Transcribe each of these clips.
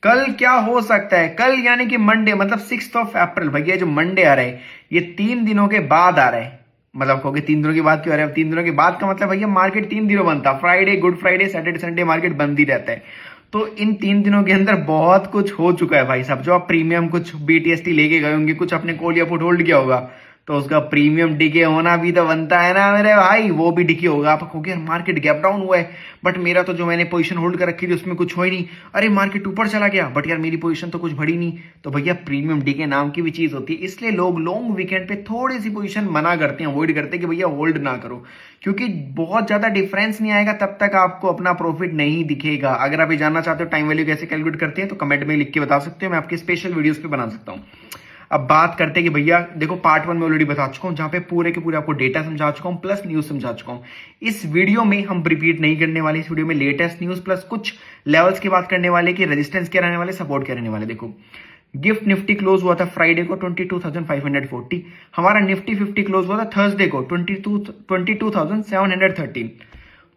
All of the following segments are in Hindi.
कल क्या हो सकता है? कल यानी कि मंडे, मतलब 6 अप्रैल। भैया जो मंडे आ रहा है ये 3 दिनों के बाद आ रहा है। मतलब कहोगे 3 दिनों के बाद क्यों आ रहा है? 3 दिनों के बाद का मतलब भैया मार्केट 3 दिनों बनता है, Friday, good Friday, Saturday, Sunday market बंद ही रहता है। तो इन 3 दिनों के अंदर बहुत कुछ हो चुका है भाई साहब। जो आप प्रीमियम कुछ बीटीएसटी लेके गए होंगे, कुछ अपने कॉल या पुट होल्ड किया होगा, तो उसका प्रीमियम डिके होना भी तो बनता है ना मेरे भाई, वो भी डिके होगा। आप कहोगे यार मार्केट गैप डाउन हुआ है, बट मेरा तो जो मैंने पोजीशन होल्ड कर रखी थी उसमें कुछ हो ही नहीं। अरे मार्केट ऊपर चला गया, बट यार मेरी पोजीशन तो कुछ बढ़ी नहीं। तो भैया प्रीमियम डिके नाम की भी चीज होती है, इसलिए लोग लॉन्ग वीकेंड पे थोड़ी सी पोजीशन मना करते हैं, अवॉइड करते हैं कि भैया होल्ड ना करो, क्योंकि बहुत ज्यादा डिफरेंस नहीं आएगा तब तक आपको अपना प्रॉफिट नहीं दिखेगा। अगर आप ये जानना चाहते हो टाइम वैल्यू कैसे कैलकुलेट करते हैं तो कमेंट में लिख के बता सकते हो, मैं आपके स्पेशल वीडियोस पे बना सकता हूँ। अब बात करते हैं कि भैया देखो, पार्ट 1 में ऑलरेडी बता चुका हूं, जहां पे पूरे के पूरे आपको डेटा समझा चुका हूं प्लस न्यूज समझा चुका हूं। इस वीडियो में हम रिपीट नहीं करने वाले, इस वीडियो में लेटेस्ट न्यूज प्लस कुछ लेवल्स की बात करने वाले कि रेजिस्टेंस क्या रहने वाले, सपोर्ट क्या रहने वाले। देखो, गिफ्ट निफ्टी क्लोज हुआ था फ्राइडे को 22,540। हमारा निफ्टी 50 क्लोज हुआ था थर्सडे को 22,713।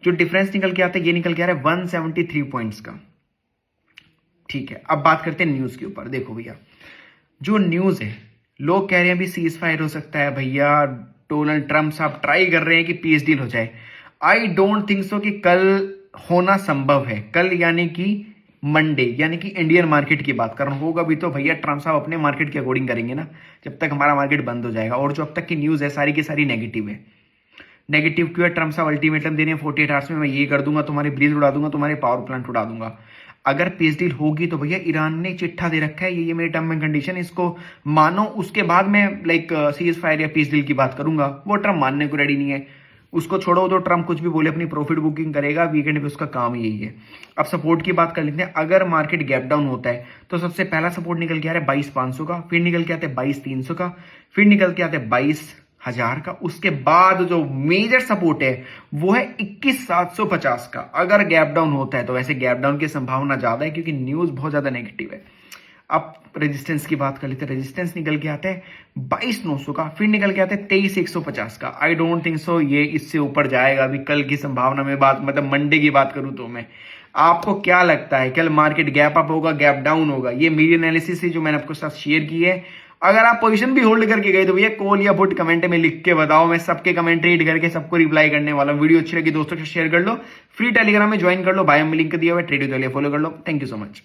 जो डिफरेंस निकल के आता है ये निकल के आ रहा है 173 पॉइंट्स का। ठीक है, अब बात करते हैं न्यूज के ऊपर। देखो भैया, जो न्यूज है, लोग कह रहे हैं अभी सीज फायर हो सकता है भैया, डोनाल्ड ट्रंप साहब ट्राई कर रहे हैं कि पीस डील हो जाए। आई डोंट थिंक सो कि कल होना संभव है। कल यानी कि मंडे, यानी कि इंडियन मार्केट की बात कर रहा हूं, होगा भी तो भैया ट्रंप साहब अपने मार्केट के अकॉर्डिंग करेंगे ना, जब तक हमारा मार्केट बंद हो जाएगा। और जो अब तक की न्यूज है सारी की सारी नेगेटिव है। नेगेटिव क्यों है? ट्रम्प साहब अल्टीमेटम दे रहे हैं 48 आवर्स में मैं ये कर दूंगा, तुम्हारी ब्रिज उड़ा दूंगा, तुम्हारे पावर प्लांट उड़ा दूंगा। अगर पीस डील होगी तो भैया ईरान ने चिट्ठा दे रखा है, ये मेरी टर्म एंड कंडीशन, इसको मानो, उसके बाद मैं सीज फायर या पीस डील की बात करूंगा। वो ट्रम्प मानने को रेडी नहीं है। उसको छोड़ो, तो ट्रम्प कुछ भी बोले अपनी प्रॉफिट बुकिंग करेगा, वीकेंड पे उसका काम ही यही है। अब सपोर्ट की बात कर लेते हैं। अगर मार्केट गैप डाउन होता है तो सबसे पहला सपोर्ट निकल के आ रहा है 22,500 का, फिर निकल के आते हैं 22,300 का, फिर निकल के आते हैं 22,000 का। उसके बाद जो मेजर सपोर्ट है वो है 21,750 का। अगर गैप डाउन होता है तो वैसे गैप डाउन की संभावना ज्यादा है क्योंकि न्यूज बहुत ज्यादा नेगेटिव है। अब रेजिस्टेंस की बात कर लेते हैं। रेजिस्टेंस निकल के आता है 22,900 का, फिर निकल के आता है 23,150 का। आई डोंट थिंक सो ये इससे ऊपर जाएगा अभी कल की संभावना में बात, मतलब मंडे की बात करूं तो मैं। आपको क्या लगता है कल मार्केट गैप अप होगा, गैप डाउन होगा? ये मेरी एनालिसिस है जो मैंने आपको साथ शेयर की है। अगर आप पोजीशन भी होल्ड करके गए तो भैया कॉल या पुट कमेंट में लिख के बताओ, मैं सबके कमेंट रीड करके सबको रिप्लाई करने वाला हूं। वीडियो अच्छी लगी दोस्तों के साथ शेयर कर लो, फ्री टेलीग्राम में ज्वाइन कर लो, बायो में लिंक दिया हुआ है, ट्रेड फॉलो कर लो। Thank you so much.